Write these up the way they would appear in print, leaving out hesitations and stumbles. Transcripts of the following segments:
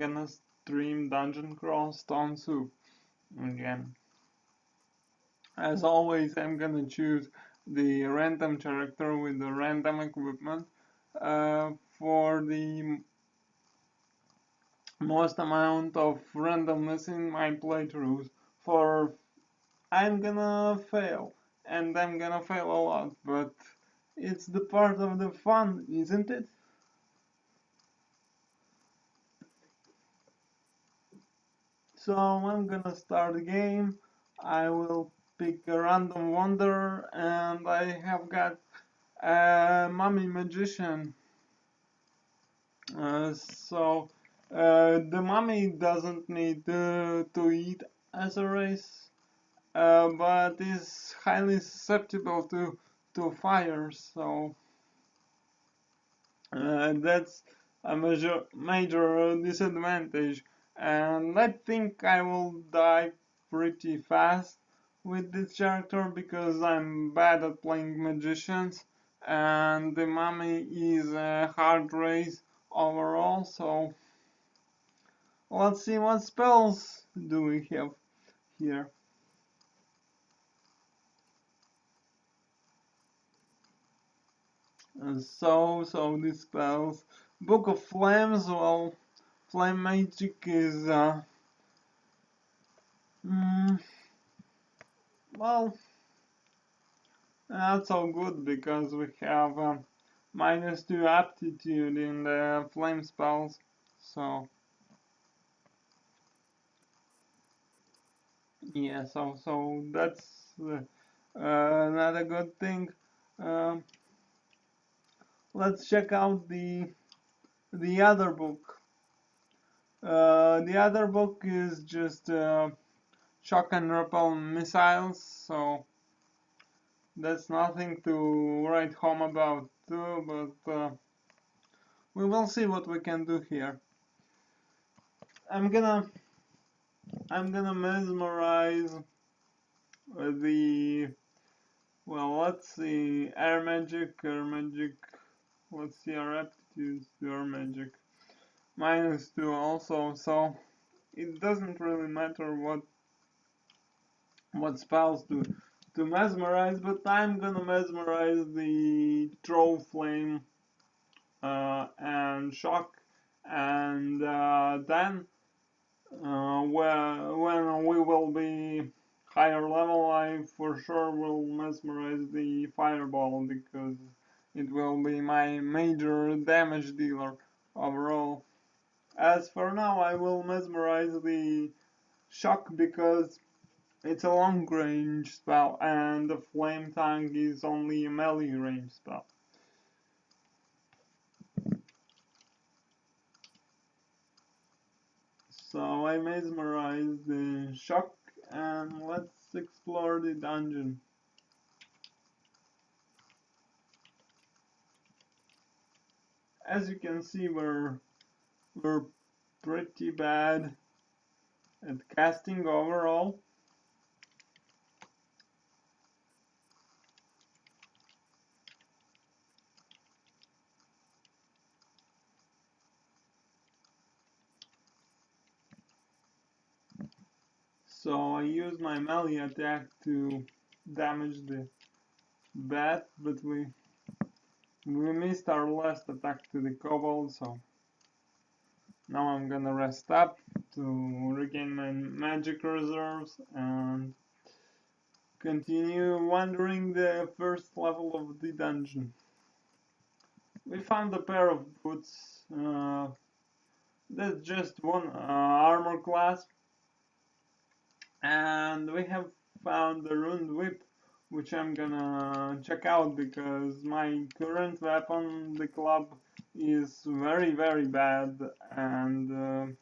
gonna stream Dungeon Crawl Stone Soup again. As always, I'm gonna choose the random character with the random equipment for the most amount of randomness in my playthroughs. For I'm gonna fail, and I'm gonna fail a lot, but it's the part of the fun, isn't it? So I'm gonna start the game. I will pick a random wanderer, and I have got a mummy magician. The mummy doesn't need to eat as a race, but is highly susceptible to fire. So that's a major disadvantage, and I think I will die pretty fast with this character because I'm bad at playing magicians, and the mummy is a hard race overall. So let's see what spells do we have here. So these spells, Book of Flames. Well, flame magic is mm, well, not so good because we have -2 aptitude in the flame spells. So yeah, so that's not a good thing. Um, let's check out the other book. The other book is just shock and repel missiles, so that's nothing to write home about too, but we will see what we can do here. I'm gonna I'm gonna mesmerize the well, let's see, air magic. Let's see our aptitudes to air magic. -2 also, so it doesn't really matter what spells to mesmerize, but I'm gonna mesmerize the throw flame and shock, and then when we will be higher level, I for sure will mesmerize the fireball because it will be my major damage dealer overall. As for now, I will mesmerize the shock because it's a long range spell and the flame tongue is only a melee range spell. So I mesmerize the shock and let's explore the dungeon. As you can see, we're pretty bad at casting overall. So I use my melee attack to damage the bat, but we missed our last attack to the kobold, so now I'm gonna rest up to regain my magic reserves and continue wandering the first level of the dungeon. We found a pair of boots. That's just one armor class, and we have found the runed whip, which I'm gonna check out because my current weapon, the club, is very bad, and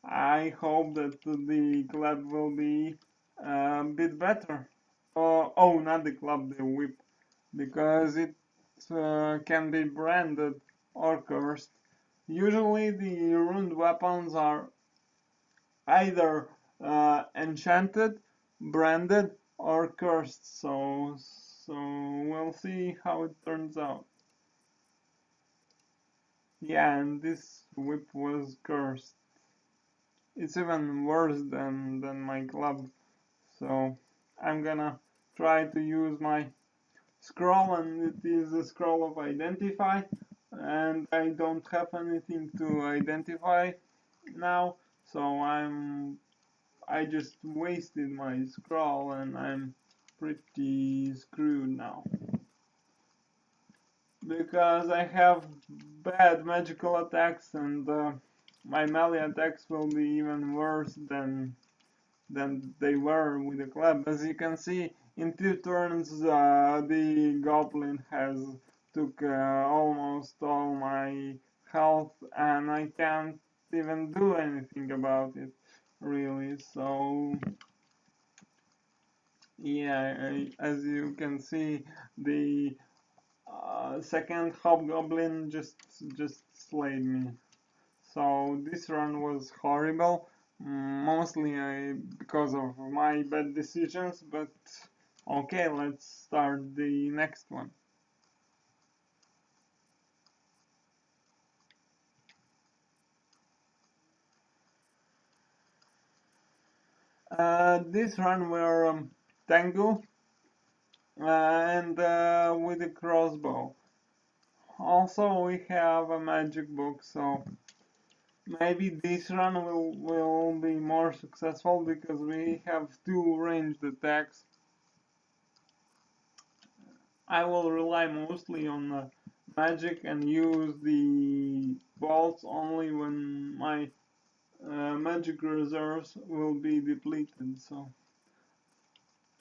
I hope that the club will be a bit better. Oh, not the club, the whip, because it can be branded or cursed. Usually the runed weapons are either enchanted, branded, or cursed. So we'll see how it turns out. Yeah, and this whip was cursed. it's even worse than my club. So I'm gonna try to use my scroll, and it is a scroll of identify, and I don't have anything to identify now, so I just wasted my scroll and I'm pretty screwed now because I have bad magical attacks, and my melee attacks will be even worse than they were with the club. As you can see, in 2 turns, the goblin has took almost all my health, and I can't even do anything about it, really. So yeah, as you can see, the second hobgoblin just slayed me. So this run was horrible, mostly because of my bad decisions, but okay, let's start the next one. This run were Tengu and with a crossbow. Also, we have a magic book, so maybe this run will be more successful because we have 2 ranged attacks. I will rely mostly on magic and use the bolts only when my magic reserves will be depleted. So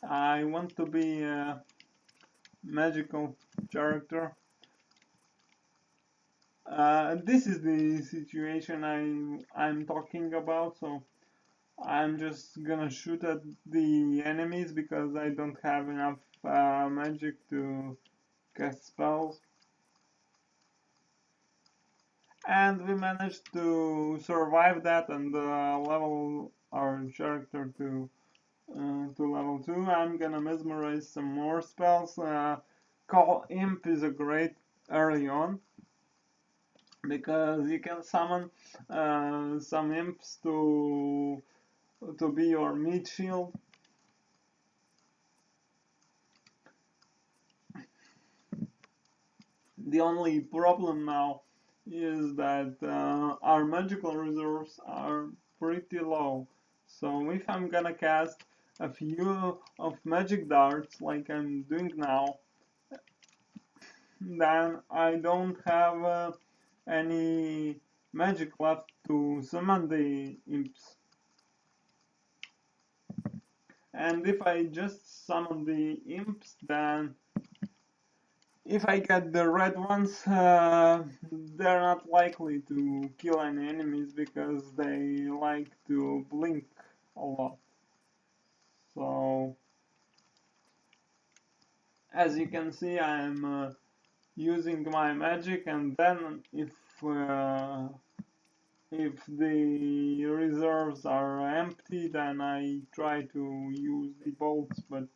I want to be a magical character. This is the situation I'm talking about. So I'm just gonna shoot at the enemies because I don't have enough magic to cast spells. And we managed to survive that and level our character to level 2. I'm gonna mesmerize some more spells. Call Imp is a great early on because you can summon some imps to be your mid shield. The only problem now is that our magical reserves are pretty low. So if I'm gonna cast a few of magic darts like I'm doing now, then I don't have any magic left to summon the imps. And if I just summon the imps, then if I get the red ones, they're not likely to kill any enemies because they like to blink a lot. So, as you can see, I'm using my magic, and then if the reserves are empty, then I try to use the bolts, but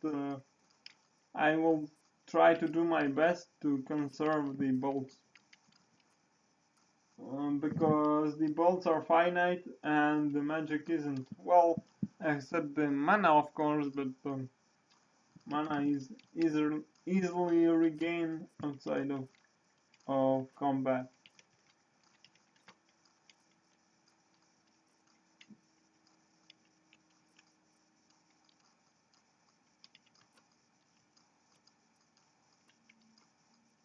I will try to do my best to conserve the bolts. Because the bolts are finite and the magic isn't. Well, except the mana, of course, but mana is easily regained outside of combat.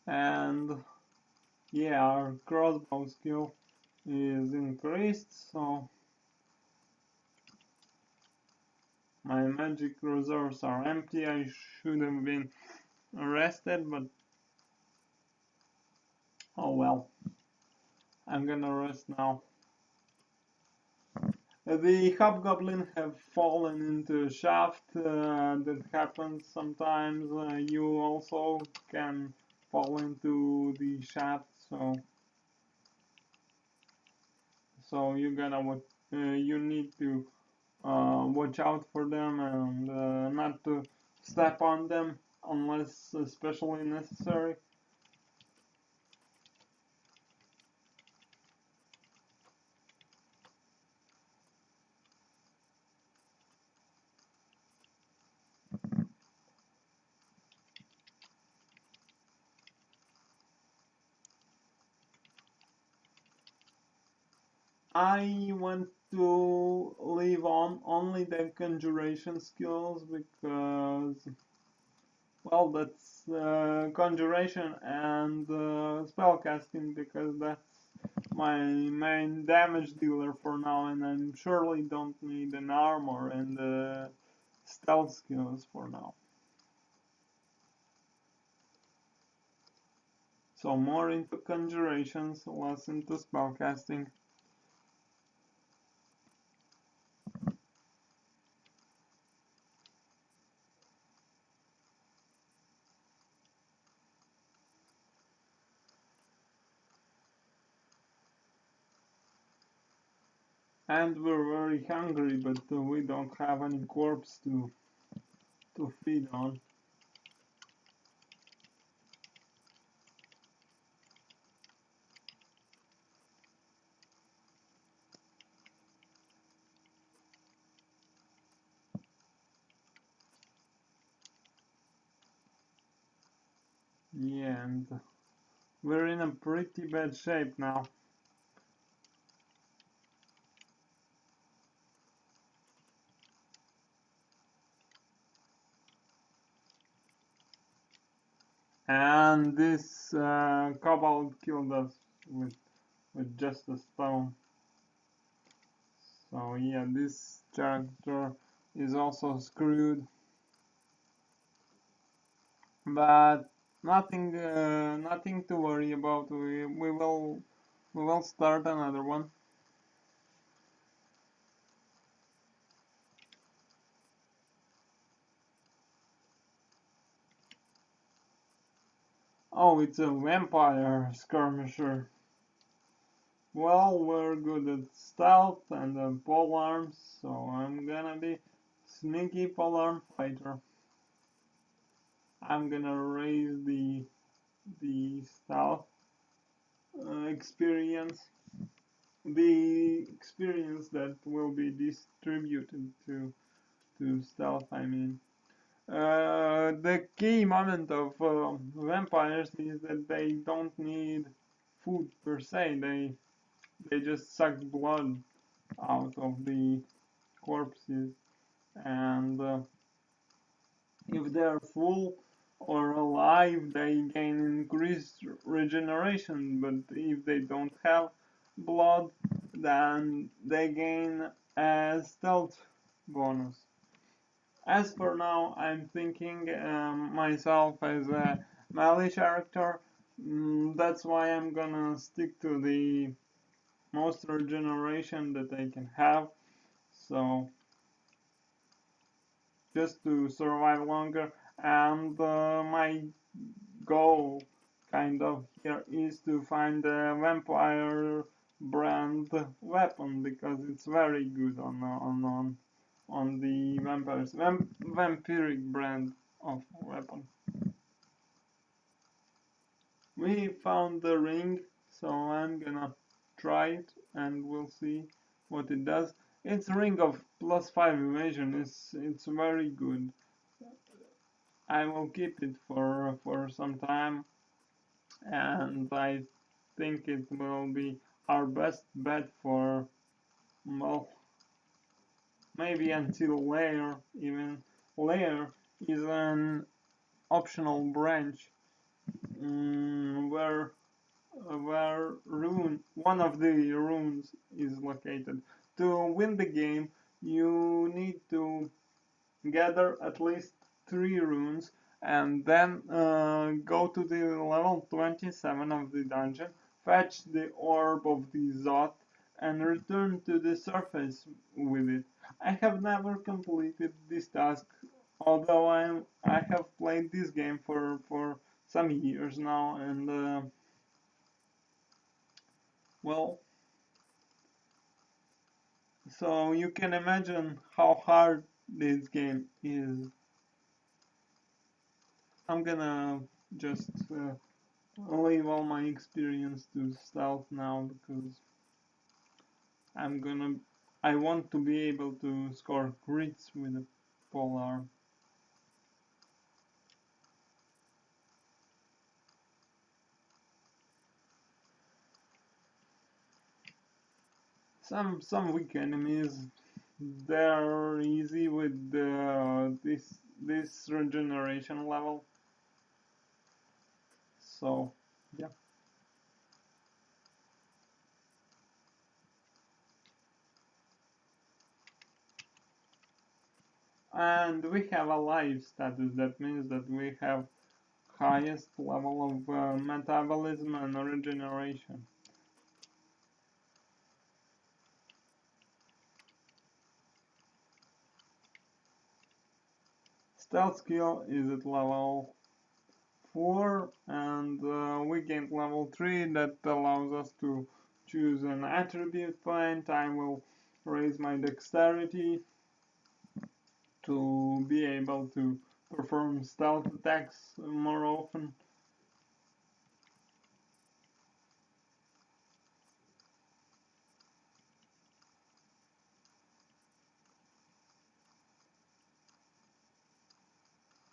And yeah, our crossbow skill is increased, so my magic reserves are empty. I should have been arrested, but oh well. I'm gonna rest now. The hobgoblin have fallen into a shaft. That happens sometimes. You also can fall into the shaft, so you need to watch out for them and not to step on them unless especially necessary. I want to leave on only the conjuration skills because, well, that's conjuration and spellcasting because that's my main damage dealer for now, and I surely don't need an armor and stealth skills for now. So more into conjurations, less into spellcasting. And we're very hungry, but we don't have any corpse to feed on. Yeah, and we're in a pretty bad shape now. And this kobold killed us with just a stone. So yeah, this character is also screwed. But nothing to worry about. We will start another one. Oh, it's a vampire skirmisher. Well, we're good at stealth and polearms, so I'm gonna be sneaky polearm fighter. I'm gonna raise the stealth experience, the experience that will be distributed to stealth. I mean, the key moment of vampires is that they don't need food per se. They just suck blood out of the corpses, and if they're full or alive, they gain increased regeneration. But if they don't have blood, then they gain a stealth bonus. As for now, I'm thinking myself as a melee character. That's why I'm gonna stick to the most regeneration that I can have. So just to survive longer, and my goal kind of here is to find a vampire brand weapon because it's very good on the vampires vampiric brand of weapon. We found the ring, so I'm gonna try it and we'll see what it does. It's a ring of +5 evasion. It's very good. I will keep it for some time, and I think it will be our best bet for, well, maybe until layer. Even layer is an optional branch where one of the runes is located. To win the game, you need to gather at least 3 runes and then go to the level 27 of the dungeon, fetch the orb of the Zot, and return to the surface with it. I have never completed this task, although I have played this game for some years now, and well, so you can imagine how hard this game is. I'm gonna just leave all my experience to stealth now because I'm gonna I want to be able to score crits with a polearm. some weak enemies, they're easy with this regeneration level. So yeah. And we have a life status. That means that we have highest level of metabolism and regeneration. Stealth skill is at level 4, and we gained level 3 that allows us to choose an attribute point. I will raise my dexterity to be able to perform stealth attacks more often.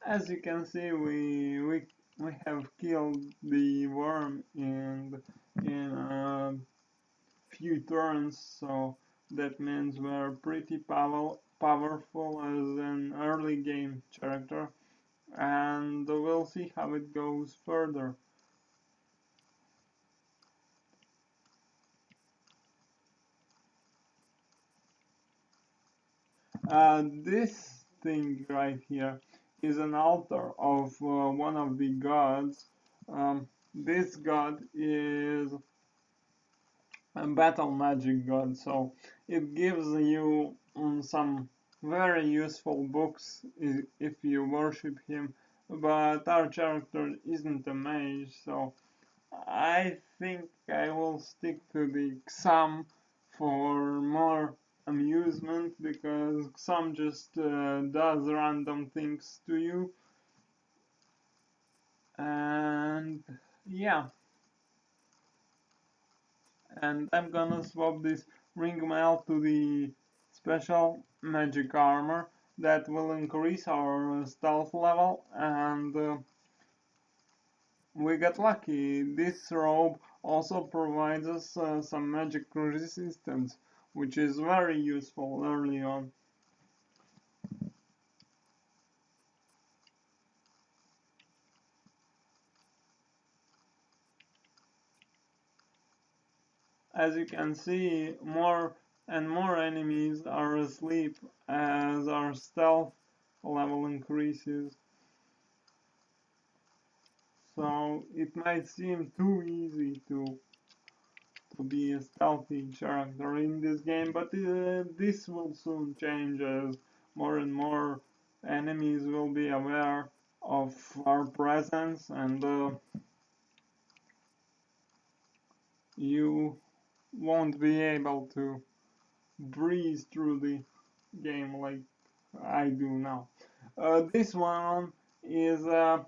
As you can see, we have killed the worm in a few turns, so that means we're pretty powerful as an early game character, and we'll see how it goes further. This thing right here is an altar of one of the gods. This god is a battle magic god, so it gives you some very useful books if you worship him. But our character isn't a mage, so I think I will stick to the Xam for more amusement, because Xam just does random things to you. And yeah, and I'm gonna swap this ring mail to the special magic armor that will increase our stealth level, and we got lucky. This robe also provides us some magic resistance, which is very useful early on. As you can see, more and more enemies are asleep as our stealth level increases. So it might seem too easy to be a stealthy character in this game, but this will soon change as more and more enemies will be aware of our presence, and you won't be able to breeze through the game like I do now. This one is a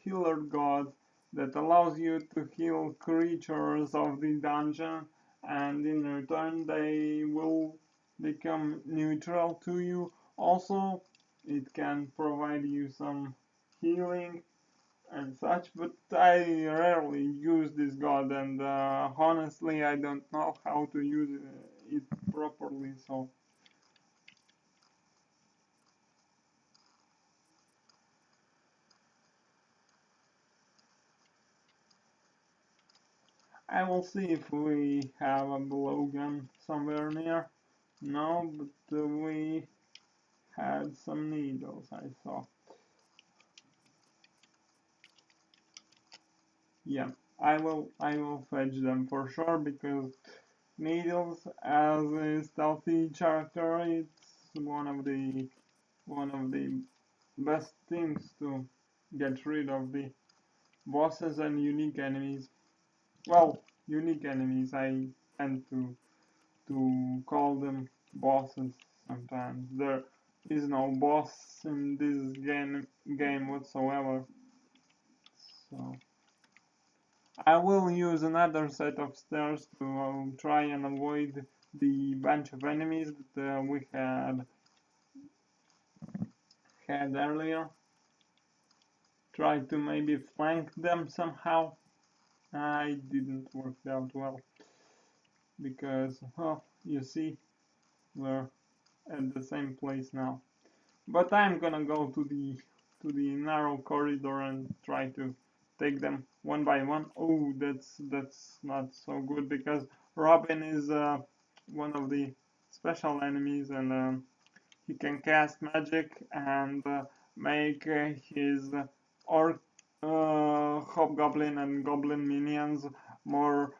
healer god that allows you to heal creatures of the dungeon, and in return they will become neutral to you. Also, it can provide you some healing and such, but I rarely use this god, and honestly I don't know how to use it properly, so I will see if we have a blowgun somewhere near. No, but we had some needles, I saw. Yeah, I will fetch them for sure, because needles as a stealthy character, it's one of the best things to get rid of the bosses and unique enemies. Well, unique enemies, I tend to call them bosses sometimes. There is no boss in this game whatsoever. So I will use another set of stairs to try and avoid the bunch of enemies that we had earlier. Try to maybe flank them somehow. I didn't work out well. because, well, you see, we're at the same place now. But I'm gonna go to the narrow corridor and try to take them one by one. Oh, that's not so good because Robin is one of the special enemies, and he can cast magic and make his orc, hobgoblin, and goblin minions more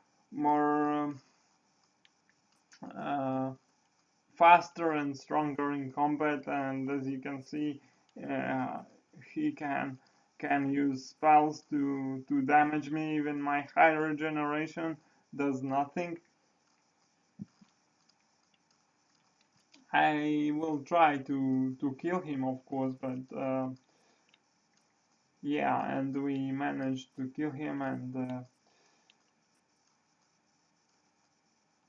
uh, faster and stronger in combat. And as you can see, uh, he can use spells to damage me. Even my high regeneration does nothing. I will try to kill him, of course, but yeah, and we managed to kill him, and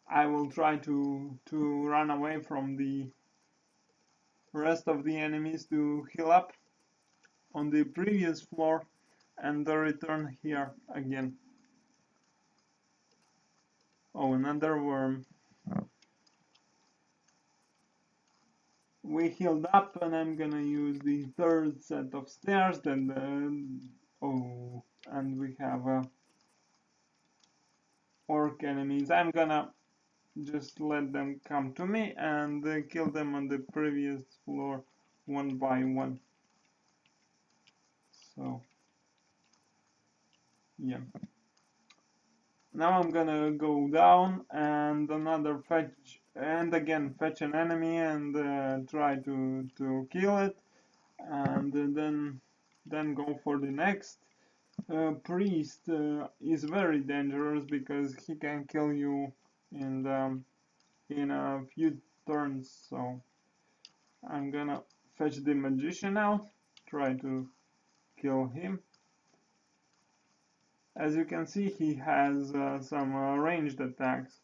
I will try to run away from the rest of the enemies to heal up on the previous floor and return here again. Oh, another worm. We healed up, and I'm gonna use the third set of stairs. Then, oh, and we have orc enemies. I'm gonna just let them come to me and kill them on the previous floor one by one. So, yeah. Now I'm gonna go down and another fetch, and again fetch an enemy and try to kill it, and then go for the next. Priest is very dangerous because he can kill you in a few turns. So I'm gonna fetch the magician out, try to kill him. As you can see, he has some ranged attacks.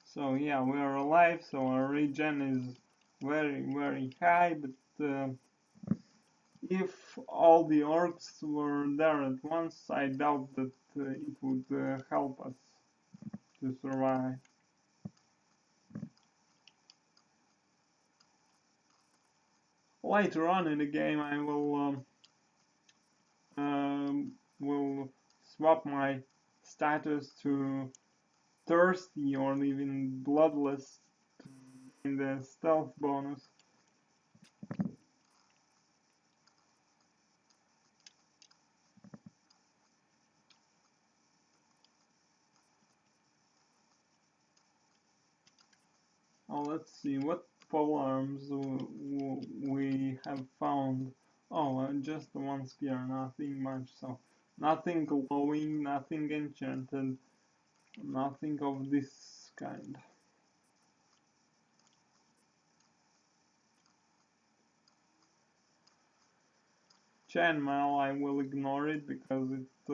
So yeah, we are alive, so our regen is very high, but if all the orcs were there at once, I doubt that it would help us to survive. Later on in the game, I will swap my status to thirsty or even bloodless in the stealth bonus. Oh, let's see what polearms we have found. Oh, just one spear, nothing much. So nothing glowing, nothing enchanted, nothing of this kind. Chainmail, I will ignore it because it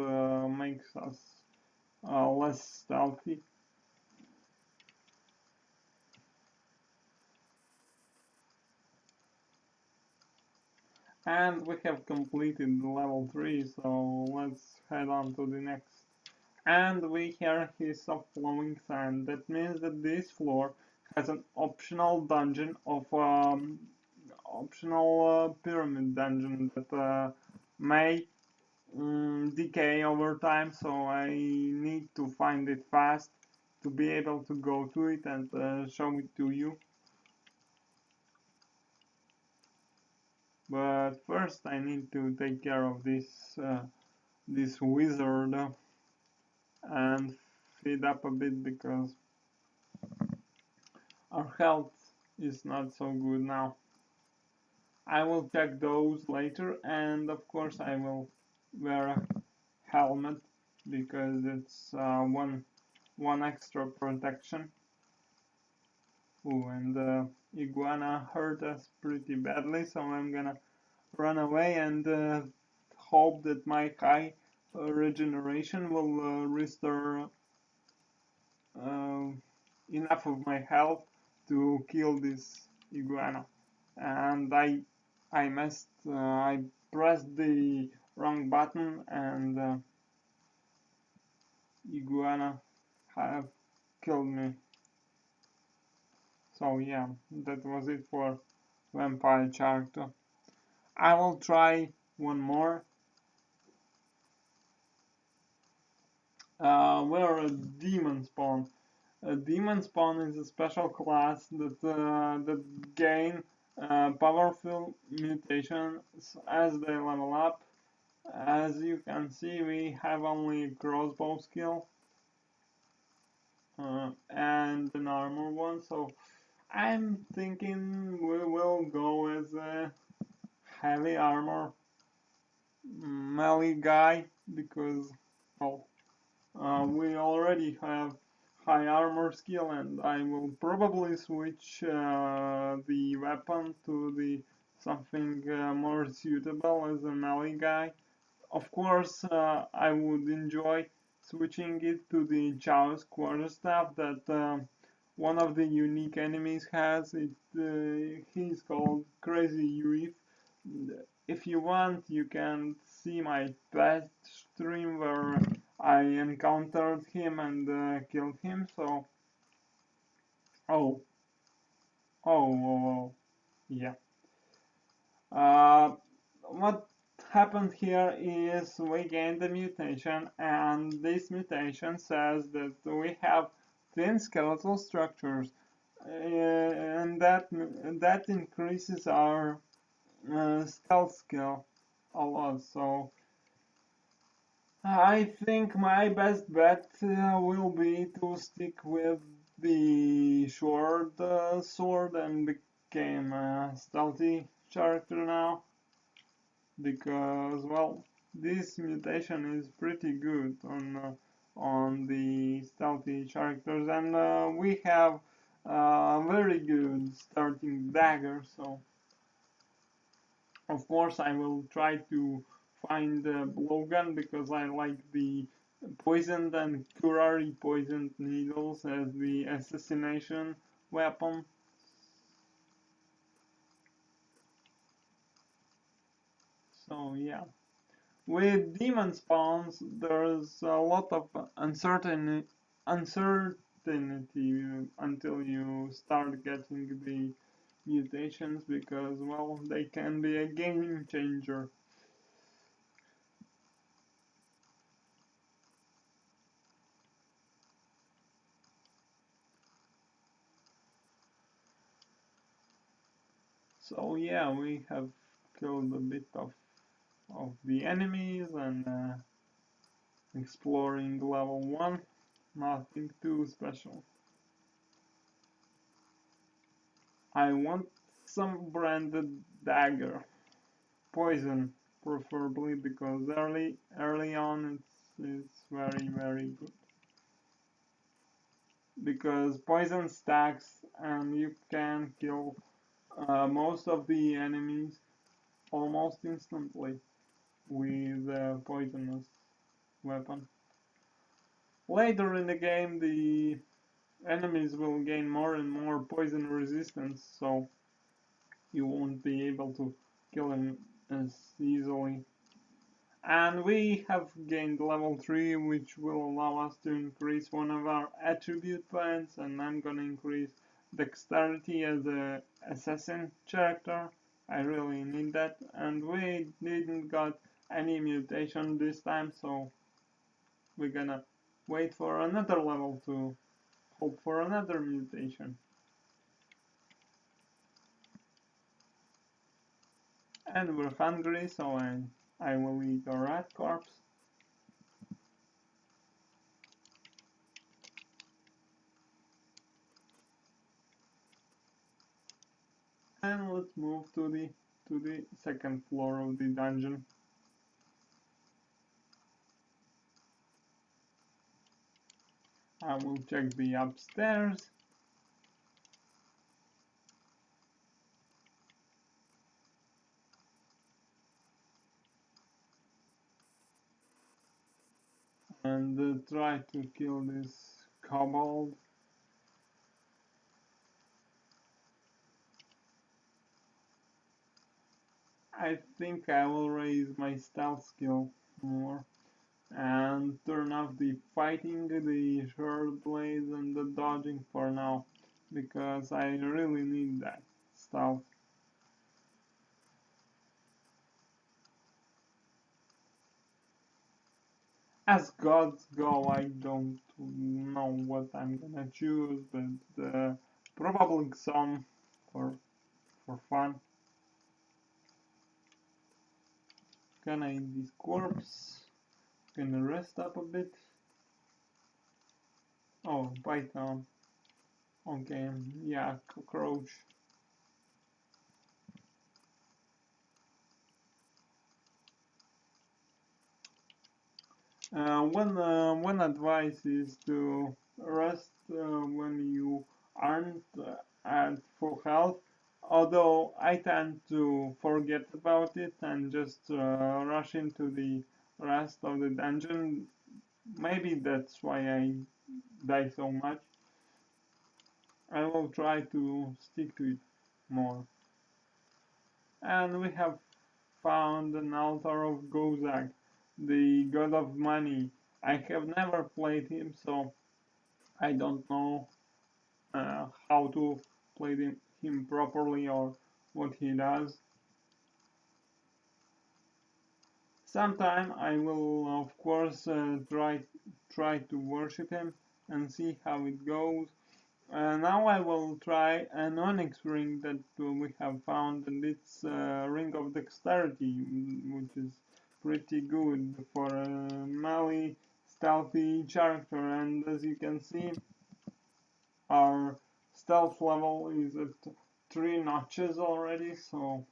makes us less stealthy. And we have completed level 3, so let's head on to the next. And we hear hiss of flowing sand. That means that this floor has an optional dungeon of optional pyramid dungeon that may decay over time, so I need to find it fast to be able to go to it and show it to you. But first I need to take care of this wizard and feed up a bit because our health is not so good now. I will check those later, and of course I will wear a helmet because it's one extra protection. Ooh, and the iguana hurt us pretty badly, so I'm gonna run away and hope that my high regeneration will restore uh, enough of my health to kill this iguana. And I pressed the wrong button, and iguana have killed me. So yeah, that was it for vampire character. I will try one more. We're a demon spawn. A demon spawn is a special class that gain powerful mutations as they level up. As you can see, we have only a crossbow skill and an armor one, so I'm thinking we will go as a heavy armor melee guy because, well, we already have high armor skill, and I will probably switch the weapon to the something more suitable as a melee guy. Of course, I would enjoy switching it to the Chaos quarterstaff that one of the unique enemies has. He's called Crazy Youth. If you want, you can see my past stream where I encountered him and killed him. So, oh, oh, yeah. Uh, what happened here is we gained a mutation, and this mutation says that we have thin skeletal structures, and that increases our stealth skill a lot. So I think my best bet will be to stick with the short sword and become a stealthy character now, because, well, this mutation is pretty good on the stealthy characters, and we have very good starting dagger. So of course I will try to find the blowgun because I like the poisoned and curare poisoned needles as the assassination weapon. So yeah. With demon spawns, there's a lot of uncertainty until you start getting the mutations because, well, they can be a game changer. So yeah, we have killed a bit of the enemies and exploring level 1, nothing too special. I want some branded dagger, poison preferably, because early on it's very good. Because poison stacks and you can kill most of the enemies almost instantly with a poisonous weapon. Later in the game, the enemies will gain more and more poison resistance, so you won't be able to kill them as easily. And we have gained level 3, which will allow us to increase one of our attribute points, and I'm gonna increase dexterity as a assassin character. I really need that, and we didn't got any mutation this time, so we're gonna wait for another level to hope for another mutation. And we're hungry, so I will eat a rat corpse. And let's move to the second floor of the dungeon. I will check the upstairs. And try to kill this kobold. I think I will raise my stealth skill more and turn off the fighting, the short blades, and the dodging for now because I really need that stealth. As gods go, I don't know what I'm gonna choose, but probably some for fun. Gonna eat this corpse. Gonna rest up a bit. Oh, python. Okay, yeah, cockroach. One advice is to rest when you aren't at full health. Although I tend to forget about it and just rush into the rest of the dungeon. Maybe that's why I die so much. I will try to stick to it more. And we have found an altar of Gozak, the god of money. I have never played him, so I don't know how to play him properly or what he does. Sometime I will, of course, try to worship him and see how it goes. Now I will try an onyx ring that we have found, and it's a ring of dexterity, which is pretty good for a melee stealthy character. And as you can see, our stealth level is at 3 notches already, so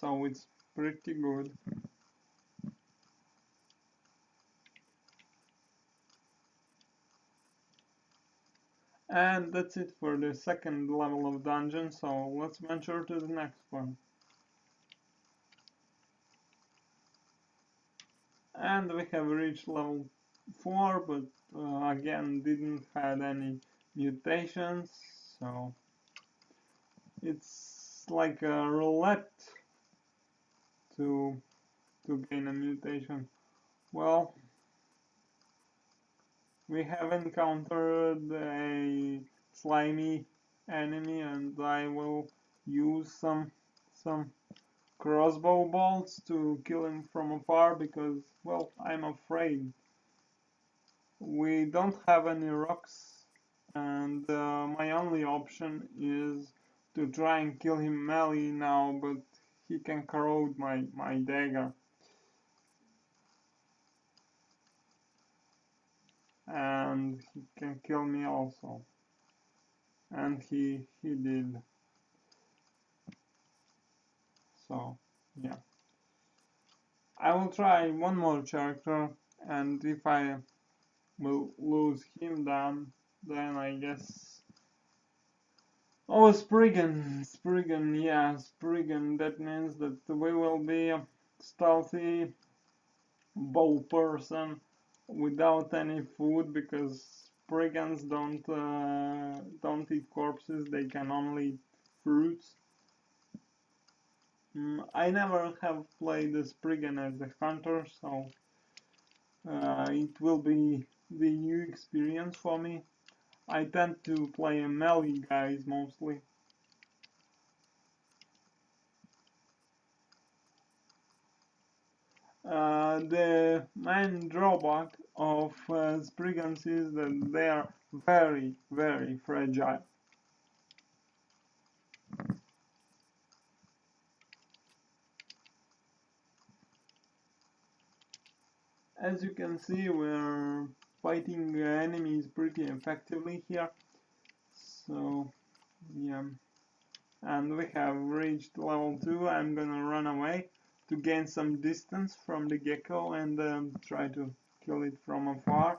it's pretty good. And that's it for the second level of dungeon, so let's venture to the next one. And we have reached level 4, but again didn't have any mutations, so it's like a roulette to gain a mutation. Well, we have encountered a slimy enemy, and I will use some crossbow bolts to kill him from afar because, well, I'm afraid. We don't have any rocks, and my only option is to try and kill him melee now, but he can corrode my dagger. And he can kill me also. And he did. So, yeah. I will try one more character, and if I will lose him down, then I guess. Oh, Spriggan, yeah, Spriggan. That means that we will be a stealthy bow person without any food because Spriggans don't eat corpses. They can only eat fruits. I never have played the Spriggan as a hunter, so it will be the new experience for me. I tend to play a melee guys mostly. The main drawback of Spriggans is that they are very, very fragile. As you can see, we're fighting enemies pretty effectively here. So, yeah. And we have reached level 2. I'm gonna run away to gain some distance from the gecko and try to kill it from afar.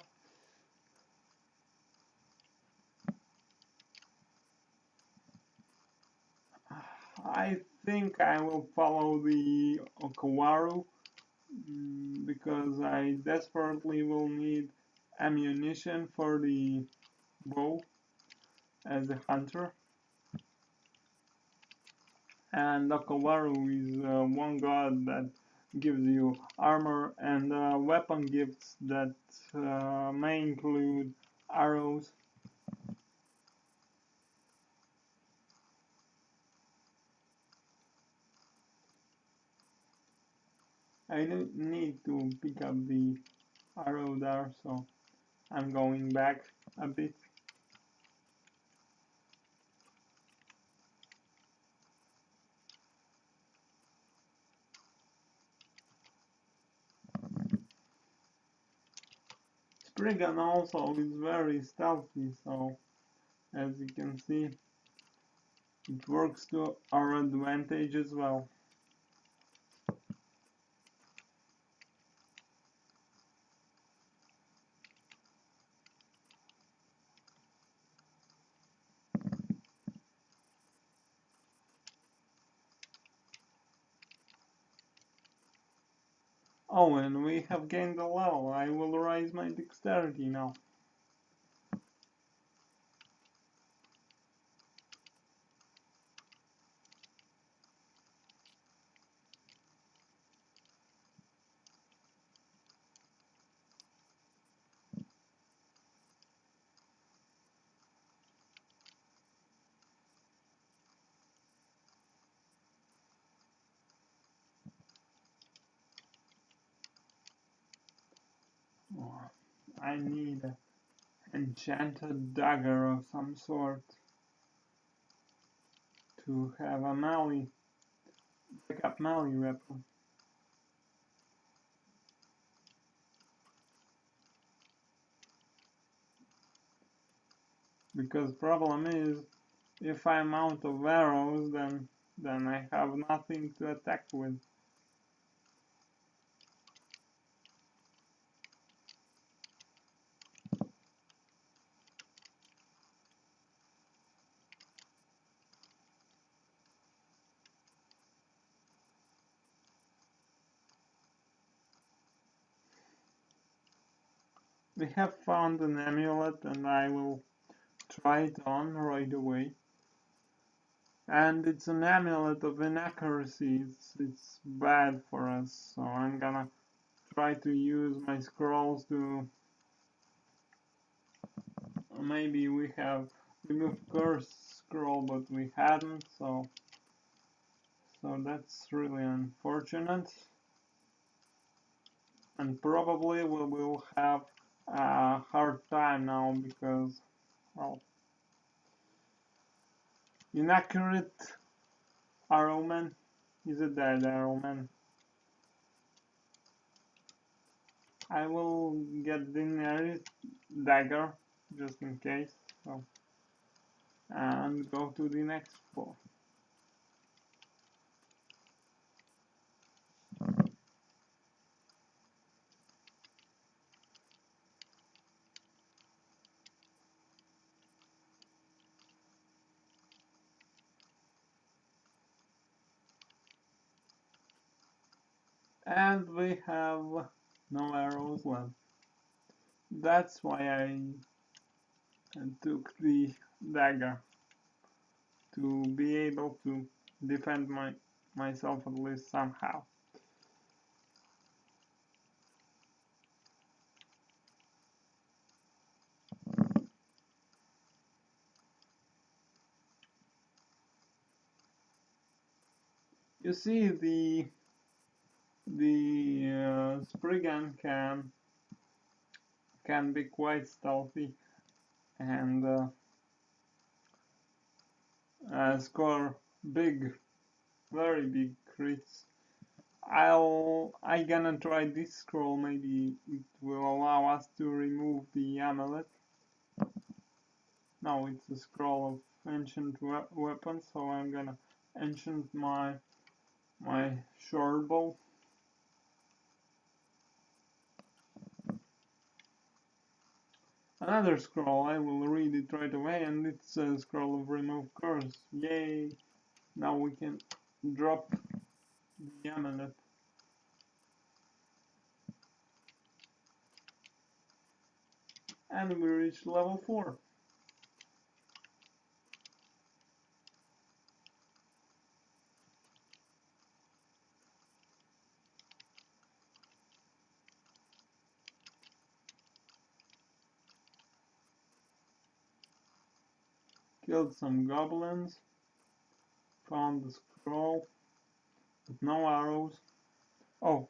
I think I will follow the Okawaru because I desperately will need ammunition for the bow as a hunter. and Okowaru is one god that gives you armor and weapon gifts that may include arrows. I don't need to pick up the arrow there, so I'm going back a bit. Spriggan also is very stealthy, so as you can see, it works to our advantage as well. Oh, and we have gained a level. I will raise my dexterity now. Oh, I need an enchanted dagger of some sort to have a melee, backup melee weapon. Because problem is, if I'm out of arrows, then I have nothing to attack with. We have found an amulet and I will try it on right away. And it's an amulet of inaccuracy. It's bad for us, so I'm gonna try to use my scrolls to... Maybe we have removed curse scroll, but we hadn't, so that's really unfortunate. And probably we will have a hard time now because, well, inaccurate Arrowman is a dead Arrowman. I will get the nearest dagger just in case, so, and go to the next floor. And we have no arrows left. That's why I took the dagger, to be able to defend myself at least somehow. You see, the Spriggan can be quite stealthy and score very big crits. I gonna try this scroll. Maybe it will allow us to remove the amulet. No, it's a scroll of ancient weapons, so I'm gonna enchant my short bow. Another scroll, I will read it right away, and it's a scroll of remove curse. Yay! Now we can drop the amulet. And we reached level 4. killed some goblins, found the scroll, but no arrows. Oh,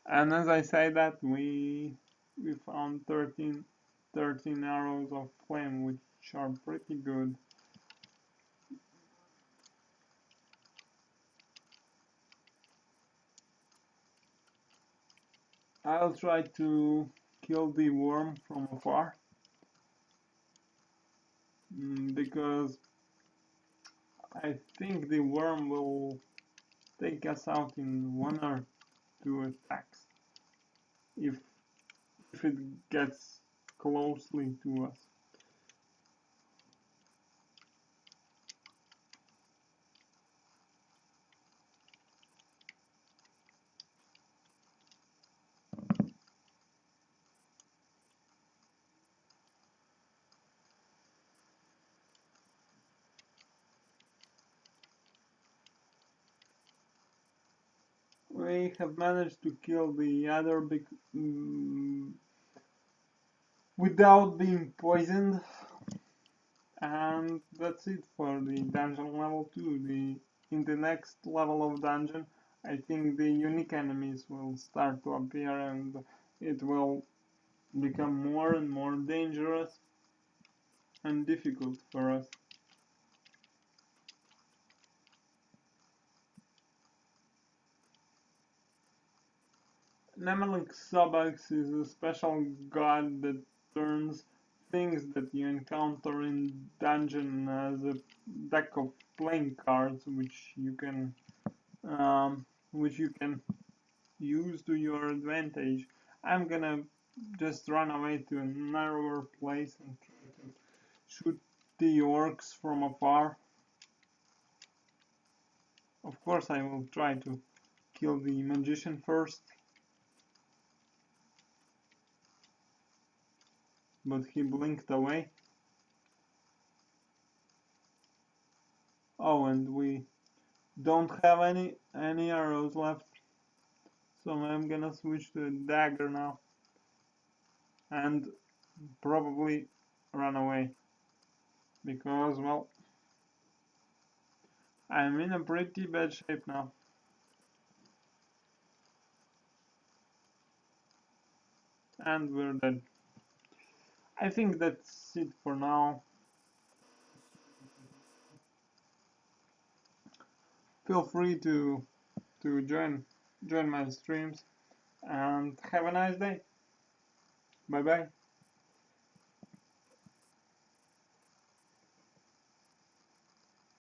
and as I say that, we found 13 arrows of flame, which are pretty good. I'll try to kill the worm from afar, because I think the worm will take us out in 1 or 2 attacks if it gets closely to us. We have managed to kill the other big without being poisoned, and that's it for the dungeon level 2. In the next level of dungeon, I think the unique enemies will start to appear and it will become more and more dangerous and difficult for us. Nemelik Sabax is a special god that turns things that you encounter in dungeon as a deck of playing cards, which you can use to your advantage. I'm gonna just run away to a narrower place and try to shoot the orcs from afar. Of course, I will try to kill the magician first, but he blinked away. Oh, and we don't have any arrows left, so I'm gonna switch to a dagger now and probably run away because, well, I'm in a pretty bad shape now. And we're dead. I think that's it for now. Feel free to join my streams and have a nice day. Bye bye.